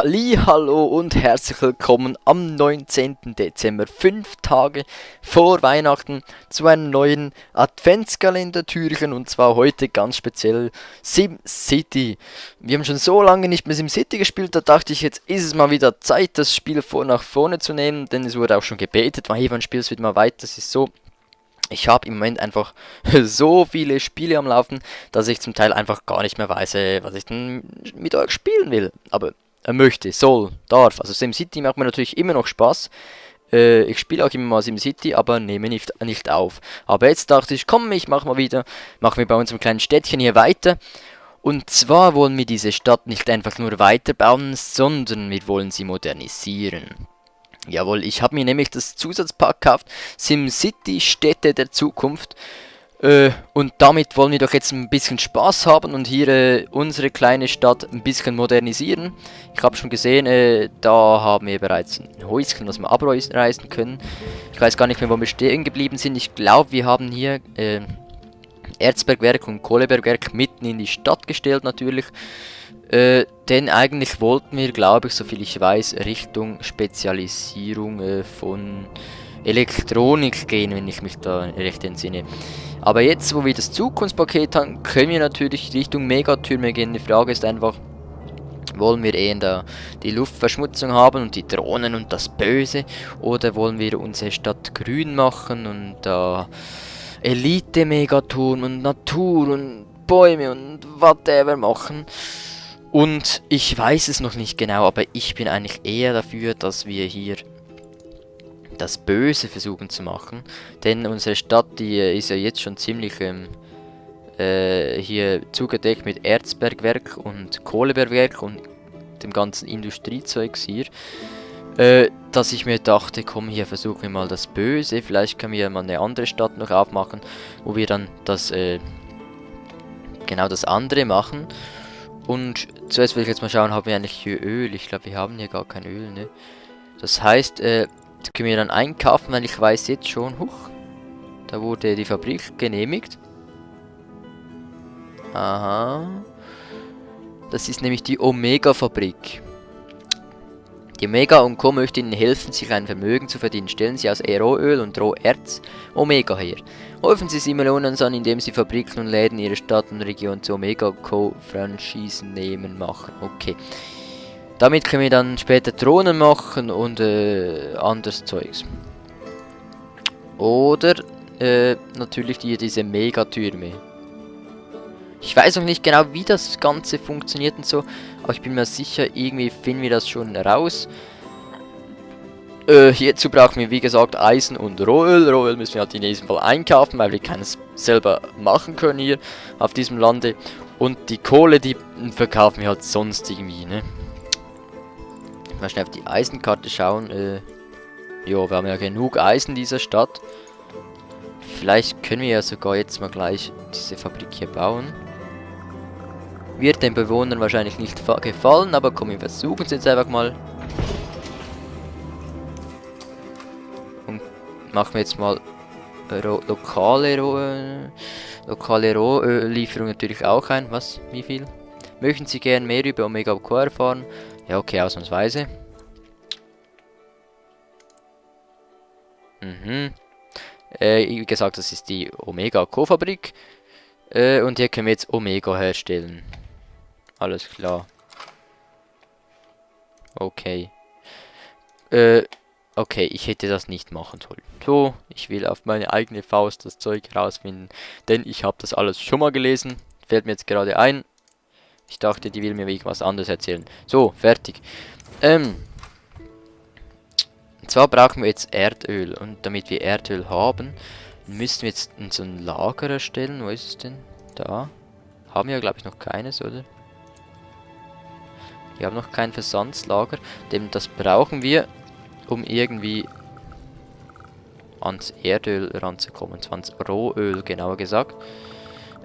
Hallihallo und herzlich willkommen am 19. Dezember, 5 Tage vor Weihnachten, zu einem neuen Adventskalender-Türchen, und zwar heute ganz speziell SimCity. Wir haben schon so lange nicht mehr SimCity gespielt, da dachte ich, jetzt ist es mal wieder Zeit, das Spiel nach vorne zu nehmen, denn es wurde auch schon gebetet, hey, wann spielst du wieder mal weiter? Das ist so... Ich habe im Moment einfach so viele Spiele am Laufen, dass ich zum Teil einfach gar nicht mehr weiß, was ich denn mit euch spielen will. Aber möchte, soll, darf. Also SimCity macht mir natürlich immer noch Spaß. Ich spiele auch immer mal SimCity, aber nehme nicht auf. Aber jetzt dachte ich, komm, ich mache machen wir bei unserem kleinen Städtchen hier weiter. Und zwar wollen wir diese Stadt nicht einfach nur weiterbauen, sondern wir wollen sie modernisieren. Jawohl, ich habe mir nämlich das Zusatzpack gekauft, SimCity Städte der Zukunft. Und damit wollen wir doch jetzt ein bisschen Spaß haben und hier unsere kleine Stadt ein bisschen modernisieren. Ich habe schon gesehen, da haben wir bereits ein Häuschen, was wir abreißen können. Ich weiß gar nicht mehr, wo wir stehen geblieben sind. Ich glaube, wir haben hier Erzbergwerk und Kohlebergwerk mitten in die Stadt gestellt natürlich. Denn eigentlich wollten wir, glaube ich, soviel ich weiß, Richtung Spezialisierung von Elektronik gehen, wenn ich mich da recht entsinne. Aber jetzt, wo wir das Zukunftspaket haben, können wir natürlich Richtung Megatürme gehen. Die Frage ist einfach, wollen wir eher die Luftverschmutzung haben und die Drohnen und das Böse, oder wollen wir unsere Stadt grün machen und da Elite-Megaturm und Natur und Bäume und whatever machen? Und ich weiß es noch nicht genau, aber ich bin eigentlich eher dafür, dass wir hier das Böse versuchen zu machen. Denn unsere Stadt, die ist ja jetzt schon ziemlich hier zugedeckt mit Erzbergwerk und Kohlebergwerk und dem ganzen Industriezeugs hier. Dass ich mir dachte, komm, hier versuchen wir mal das Böse. Vielleicht können wir mal eine andere Stadt noch aufmachen, wo wir dann das genau das andere machen. Und zuerst will ich jetzt mal schauen, haben wir eigentlich hier Öl? Ich glaube, wir haben hier gar kein Öl, ne? Das heißt, können wir dann einkaufen, weil ich weiß jetzt schon, da wurde die Fabrik genehmigt. Aha. Das ist nämlich die Omega-Fabrik. Die Omega & Co. möchte Ihnen helfen, sich ein Vermögen zu verdienen. Stellen Sie aus Rohöl und Roherz Omega her. Helfen Sie Simeonens an, indem Sie Fabriken und Läden Ihrer Stadt und Region zu Omega & Co. Franchisen nehmen, machen. Okay. Damit können wir dann später Drohnen machen und anderes Zeugs. Oder natürlich diese Megatürme. Ich weiß noch nicht genau, wie das Ganze funktioniert und so, aber ich bin mir sicher, irgendwie finden wir das schon raus. Hierzu brauchen wir, wie gesagt, Eisen und Rohöl. Rohöl müssen wir halt in diesem Fall einkaufen, weil wir keines selber machen können hier auf diesem Lande. Und die Kohle, die verkaufen wir halt sonst irgendwie, ne? Mal schnell auf die Eisenkarte schauen. Jo, wir haben ja genug Eisen in dieser Stadt. Vielleicht können wir ja sogar jetzt mal gleich diese Fabrik hier bauen. Wird den Bewohnern wahrscheinlich nicht gefallen, aber komm, wir versuchen es jetzt einfach mal. Und machen wir jetzt mal lokale Rohlieferung natürlich auch ein. Was? Wie viel? Möchten Sie gern mehr über Omega & Co. erfahren? Ja, okay, ausnahmsweise. Wie gesagt, das ist die Omega & Co. Fabrik. Und hier können wir jetzt Omega herstellen. Alles klar. Okay. Okay, ich hätte das nicht machen sollen. So, ich will auf meine eigene Faust das Zeug herausfinden. Denn ich habe das alles schon mal gelesen. Fällt mir jetzt gerade ein. Ich dachte, die will mir irgendwas anderes erzählen. So, fertig. Und zwar brauchen wir jetzt Erdöl. Und damit wir Erdöl haben, müssen wir jetzt so ein Lager erstellen. Wo ist es denn? Da. Haben wir, glaube ich, noch keines, oder? Wir haben noch kein Versandslager. Denn das brauchen wir, um irgendwie ans Erdöl ranzukommen. Ans Rohöl, genauer gesagt.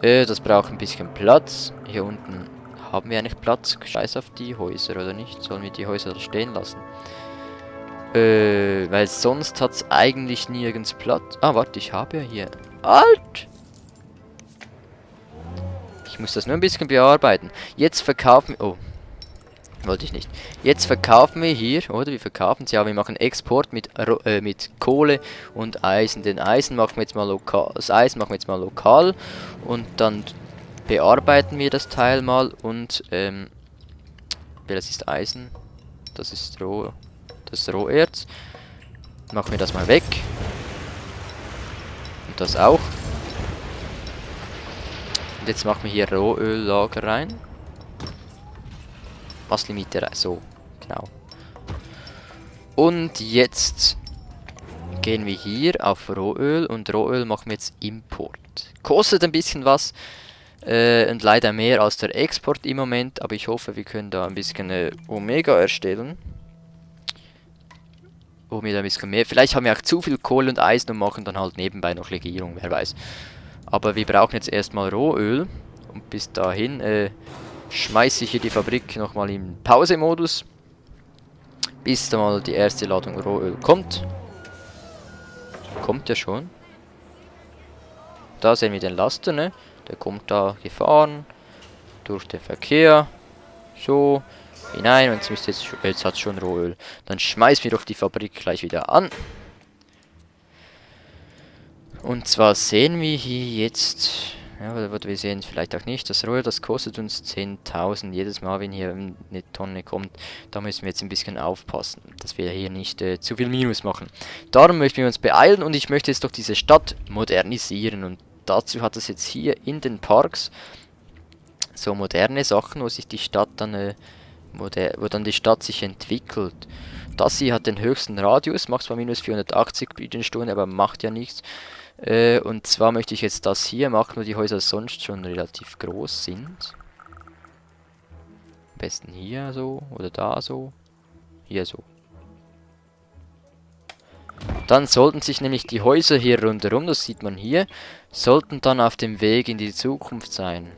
Das braucht ein bisschen Platz. Hier unten haben wir eigentlich Platz. Scheiß auf die Häuser, oder nicht? Sollen wir die Häuser da stehen lassen? Weil sonst hat es eigentlich nirgends Platz. Ah, warte, ich habe ja hier... Alt! Ich muss das nur ein bisschen bearbeiten. Jetzt verkaufen... Oh. Wollte ich nicht. Jetzt verkaufen wir hier, oder? Wir verkaufen es. Ja, wir machen Export mit Kohle und Eisen. Den Eisen machen wir jetzt mal lokal. Das Eisen machen wir jetzt mal lokal. Und dann bearbeiten wir das Teil mal. Und, das ist Eisen. Das ist das Roherz. Machen wir das mal weg. Und das auch. Und jetzt machen wir hier Rohöllager rein. Was Limite rein. So, genau. Und jetzt gehen wir hier auf Rohöl. Und Rohöl machen wir jetzt Import. Kostet ein bisschen was. Und leider mehr als der Export im Moment. Aber ich hoffe, wir können da ein bisschen Omega erstellen. Omega ein bisschen mehr. Vielleicht haben wir auch zu viel Kohle und Eisen und machen dann halt nebenbei noch Legierung. Wer weiß. Aber wir brauchen jetzt erstmal Rohöl. Und bis dahin schmeiße ich hier die Fabrik nochmal im Pause-Modus. Bis da mal die erste Ladung Rohöl kommt. Kommt ja schon. Da sehen wir den Laster, ne? Der kommt da gefahren. Durch den Verkehr. So. Hinein. Und jetzt hat es schon Rohöl. Dann schmeißen wir doch die Fabrik gleich wieder an. Und zwar sehen wir hier jetzt... Ja, wir sehen es vielleicht auch nicht. Das Rohr, das kostet uns 10.000 jedes Mal, wenn hier eine Tonne kommt. Da müssen wir jetzt ein bisschen aufpassen, dass wir hier nicht zu viel Minus machen. Darum möchten wir uns beeilen und ich möchte jetzt doch diese Stadt modernisieren. Und dazu hat es jetzt hier in den Parks so moderne Sachen, wo sich die Stadt dann, wo dann die Stadt sich entwickelt. Das hier hat den höchsten Radius, macht zwar minus 480 Blütenstunde, aber macht ja nichts. Und zwar möchte ich jetzt das hier machen, wo die Häuser sonst schon relativ groß sind. Am besten hier so oder da so. Hier so. Dann sollten sich nämlich die Häuser hier rundherum, das sieht man hier, sollten dann auf dem Weg in die Zukunft sein.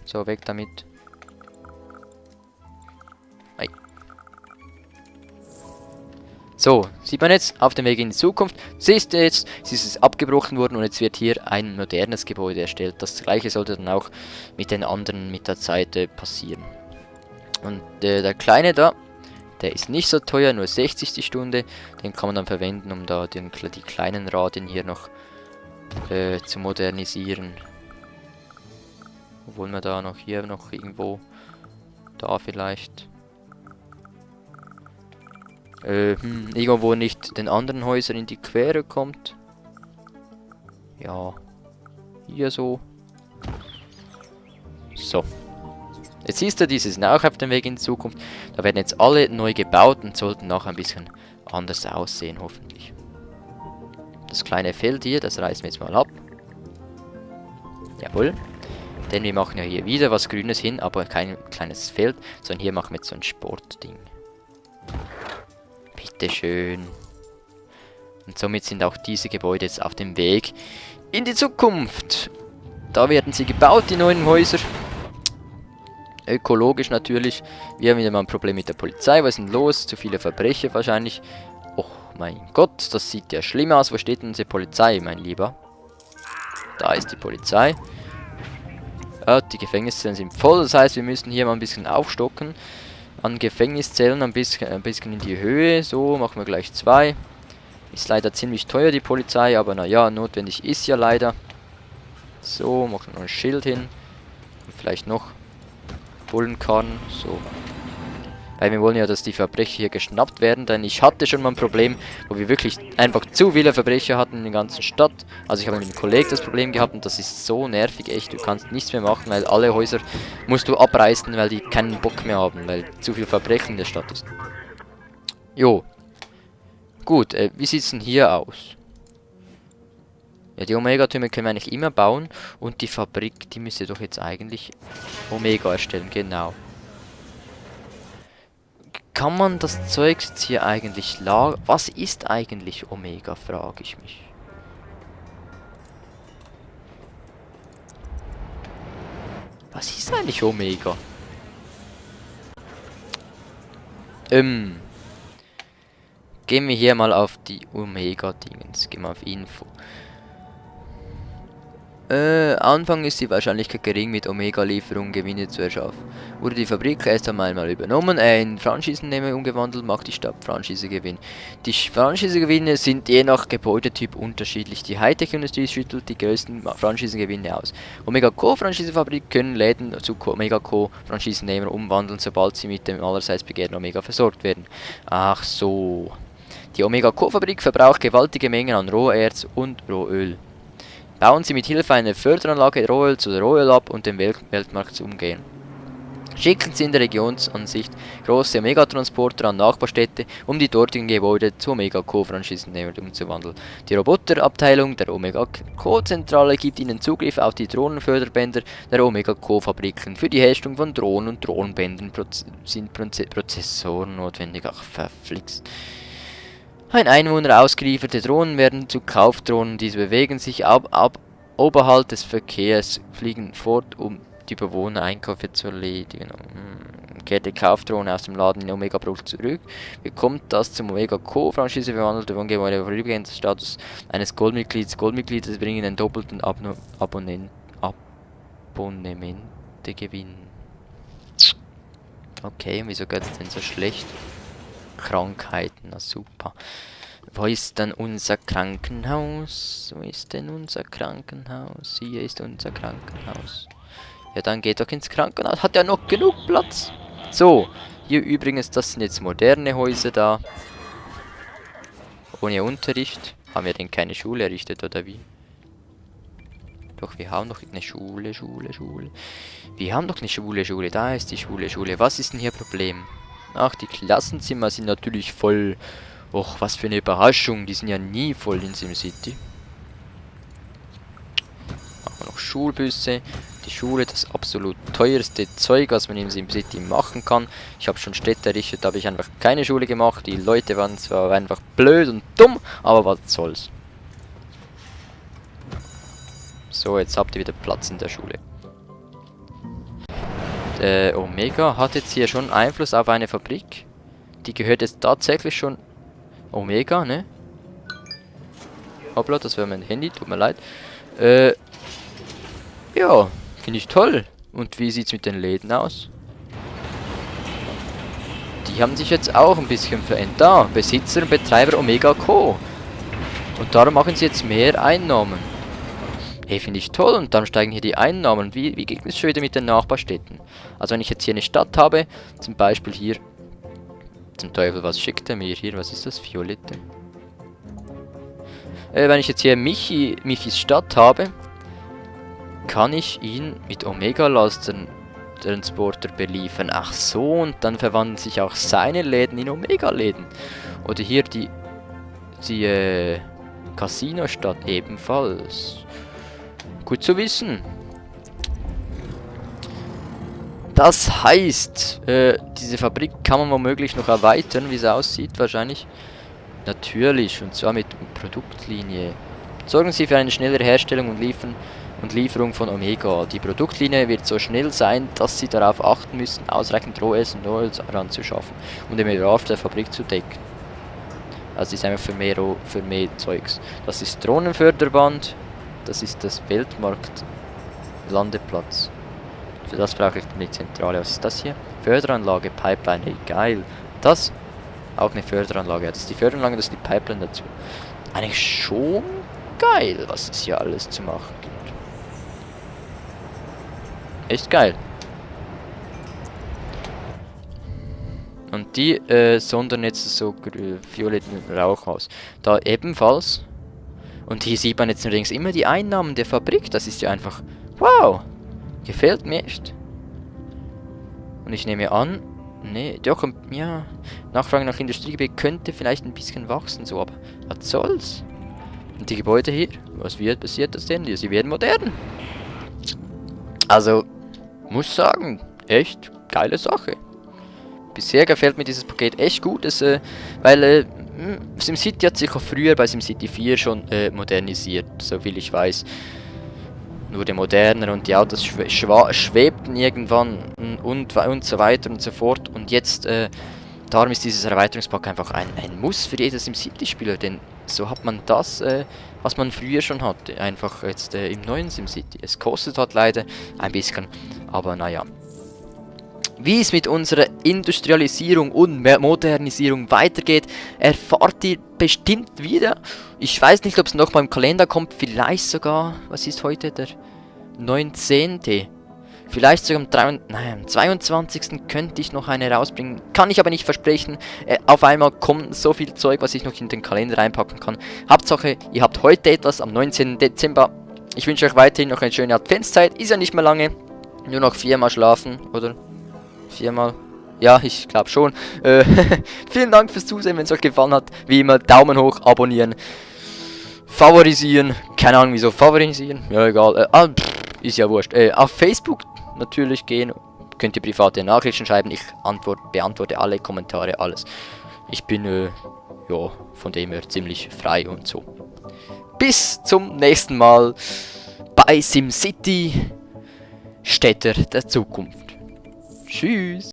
So, weg damit. Ei. So, sieht man jetzt, auf dem Weg in die Zukunft. Siehst du jetzt, es ist abgebrochen worden und jetzt wird hier ein modernes Gebäude erstellt. Das gleiche sollte dann auch mit den anderen mit der Zeit passieren. Und der kleine da, der ist nicht so teuer, nur 60 die Stunde. Den kann man dann verwenden, um da die kleinen Radien hier noch zu modernisieren. Obwohl man da noch hier noch irgendwo, da vielleicht... irgendwo nicht den anderen Häusern in die Quere kommt. Ja. Hier so. So. Jetzt siehst du, diese sind auch auf dem Weg in die Zukunft. Da werden jetzt alle neu gebaut und sollten nachher ein bisschen anders aussehen, hoffentlich. Das kleine Feld hier, das reißen wir jetzt mal ab. Jawohl. Denn wir machen ja hier wieder was Grünes hin, aber kein kleines Feld, sondern hier machen wir jetzt so ein Sportding. Bitteschön. Und somit sind auch diese Gebäude jetzt auf dem Weg in die Zukunft. Da werden sie gebaut, die neuen Häuser. Ökologisch natürlich. Wir haben wieder mal ein Problem mit der Polizei. Was ist denn los? Zu viele Verbrecher wahrscheinlich. Oh mein Gott, das sieht ja schlimm aus. Wo steht denn unsere Polizei, mein Lieber? Da ist die Polizei. Ja, die Gefängniszellen sind voll. Das heißt, wir müssen hier mal ein bisschen aufstocken. An Gefängniszellen ein bisschen in die Höhe. So, machen wir gleich 2. Ist leider ziemlich teuer, die Polizei. Aber naja, notwendig ist ja leider. So, machen wir ein Schild hin. Und vielleicht noch Bullenkarren. So. Weil wir wollen ja, dass die Verbrecher hier geschnappt werden. Denn ich hatte schon mal ein Problem, wo wir wirklich einfach zu viele Verbrecher hatten in der ganzen Stadt. Also ich habe mit einem Kollegen das Problem gehabt und das ist so nervig, echt. Du kannst nichts mehr machen, weil alle Häuser musst du abreißen, weil die keinen Bock mehr haben, weil zu viel Verbrechen in der Stadt ist. Jo. Gut, wie sieht es denn hier aus? Ja, die Omega-Türme können wir eigentlich immer bauen. Und die Fabrik, die müsste doch jetzt eigentlich Omega erstellen, genau. Kann man das Zeug jetzt hier eigentlich lagern? Was ist eigentlich Omega, frage ich mich. Was ist eigentlich Omega? Gehen wir hier mal auf die Omega-Dingens. Gehen wir auf Info. Anfang ist die Wahrscheinlichkeit gering, mit Omega-Lieferungen Gewinne zu erschaffen. Wurde die Fabrik erst einmal übernommen, in Franchisennehmer umgewandelt, macht die Stadt Franchisegewinn. Die Franchisegewinne sind je nach Gebäudetyp unterschiedlich. Die Hightech-Industrie schüttelt die größten Franchisegewinne aus. Omega Co. Franchisefabrik können Läden zu Omega Co. Franchisenehmer umwandeln, sobald sie mit dem allerseits begehrten Omega versorgt werden. Ach so. Die Omega Co. Fabrik verbraucht gewaltige Mengen an Roherz und Rohöl. Bauen Sie mit Hilfe einer Förderanlage Rohöl zu Rohöl ab und dem Weltmarkt zu umgehen. Schicken Sie in der Regionsansicht große Omega-Transporter an Nachbarstädte, um die dortigen Gebäude zu Omega Co-Franchisenehmer umzuwandeln. Die Roboterabteilung der Omega Co-Zentrale gibt Ihnen Zugriff auf die Drohnenförderbänder der Omega Co-Fabriken. Für die Herstellung von Drohnen und Drohnenbändern sind Prozessoren notwendig. Ach, verflixt. Ein Einwohner ausgelieferte Drohnen werden zu Kaufdrohnen, diese bewegen sich oberhalb des Verkehrs, fliegen fort, um die Bewohner Einkäufe zu erledigen. Kehrt die Kaufdrohne aus dem Laden in Omega Pro zurück, bekommt das zum Omega Co. Franchise verwandelte Wohngebäude vorübergehend Status eines Goldmitglieds. Goldmitglieder bringen den doppelten Abonnementgewinn. Okay, und wieso geht es denn so schlecht? Krankheiten, na super. Wo ist denn unser Krankenhaus? Wo ist denn unser Krankenhaus? Hier ist unser Krankenhaus. Ja, dann geht doch ins Krankenhaus. Hat ja noch genug Platz. So, hier übrigens, das sind jetzt moderne Häuser da. Ohne Unterricht. Haben wir denn keine Schule errichtet, oder wie? Doch, wir haben doch eine Schule. Wir haben doch eine Schule. Da ist die Schule. Was ist denn hier Problem? Ach, die Klassenzimmer sind natürlich voll. Och, was für eine Überraschung. Die sind ja nie voll in SimCity. Machen wir noch Schulbusse. Die Schule, das absolut teuerste Zeug, was man in SimCity machen kann. Ich habe schon Städte errichtet, da habe ich einfach keine Schule gemacht. Die Leute waren zwar einfach blöd und dumm, aber was soll's. So, jetzt habt ihr wieder Platz in der Schule. Omega hat jetzt hier schon Einfluss auf eine Fabrik. Die gehört jetzt tatsächlich schon Omega, ne? Hoppla, das wäre mein Handy, tut mir leid. Ja, finde ich toll. Und wie sieht's mit den Läden aus? Die haben sich jetzt auch ein bisschen verändert. Da, Besitzer und Betreiber Omega Co. Und darum machen sie jetzt mehr Einnahmen. Hey, finde ich toll. Und dann steigen hier die Einnahmen. Wie geht es schon wieder mit den Nachbarstädten? Also wenn ich jetzt hier eine Stadt habe, zum Beispiel hier. Zum Teufel, was schickt er mir hier? Was ist das? Violette. Wenn ich jetzt hier Michis Stadt habe, kann ich ihn mit Omega-Lastern Transporter beliefern. Ach so, und dann verwandeln sich auch seine Läden in Omega-Läden. Oder hier die Casino-Stadt ebenfalls. Gut zu wissen. Das heißt, diese Fabrik kann man womöglich noch erweitern, wie es aussieht, wahrscheinlich. Natürlich, und zwar mit Produktlinie. Sorgen Sie für eine schnellere Herstellung und Lieferung von Omega. Die Produktlinie wird so schnell sein, dass Sie darauf achten müssen, ausreichend Rohes und Öl heranzuschaffen, um den Bedarf der Fabrik zu decken. Also ist einfach für mehr Zeugs. Das ist Drohnenförderband. Das ist das Weltmarkt-Landeplatz. Für das brauche ich eine Zentrale. Was ist das hier? Förderanlage, Pipeline. Hey, geil. Das? Auch eine Förderanlage. Das ist die Förderanlage, das ist die Pipeline dazu. Eigentlich schon geil, was es hier alles zu machen gibt. Echt geil. Und die sondern jetzt so violetten Rauch aus. Da ebenfalls. Und hier sieht man jetzt allerdings immer die Einnahmen der Fabrik. Das ist ja einfach... Wow! Gefällt mir echt. Und ich nehme an... Nee, doch, ja... Nachfrage nach Industriegebiet könnte vielleicht ein bisschen wachsen, so, aber... Was soll's? Und die Gebäude hier? Passiert das denn? Sie werden modern. Also... Muss sagen, echt geile Sache. Bisher gefällt mir dieses Paket echt gut, weil SimCity hat sich auch früher bei SimCity 4 schon modernisiert, soviel ich weiß. Wurde moderner und die Autos schwebten irgendwann und so weiter und so fort. Und jetzt Darum ist dieses Erweiterungspack einfach ein Muss für jeden SimCity-Spieler, denn so hat man das, was man früher schon hatte, einfach jetzt im neuen SimCity. Es kostet halt leider ein bisschen, aber naja. Wie es mit unserer Industrialisierung und Modernisierung weitergeht, erfahrt ihr bestimmt wieder. Ich weiß nicht, ob es nochmal im Kalender kommt, vielleicht sogar, was ist heute, der 19. Vielleicht sogar am 22. könnte ich noch eine rausbringen. Kann ich aber nicht versprechen. Auf einmal kommt so viel Zeug, was ich noch in den Kalender reinpacken kann. Hauptsache, ihr habt heute etwas am 19. Dezember. Ich wünsche euch weiterhin noch eine schöne Adventszeit. Ist ja nicht mehr lange. Nur noch 4-mal schlafen, oder? 4-mal? Ja, ich glaube schon. Vielen Dank fürs Zusehen. Wenn es euch gefallen hat, wie immer, Daumen hoch, abonnieren, favorisieren. Keine Ahnung, wieso favorisieren. Ja, egal. Ist ja wurscht. Auf Facebook natürlich gehen. Könnt ihr private Nachrichten schreiben. Ich beantworte alle Kommentare, alles. Ich bin, ja, von dem her ziemlich frei und so. Bis zum nächsten Mal bei SimCity Städter der Zukunft. Tschüss.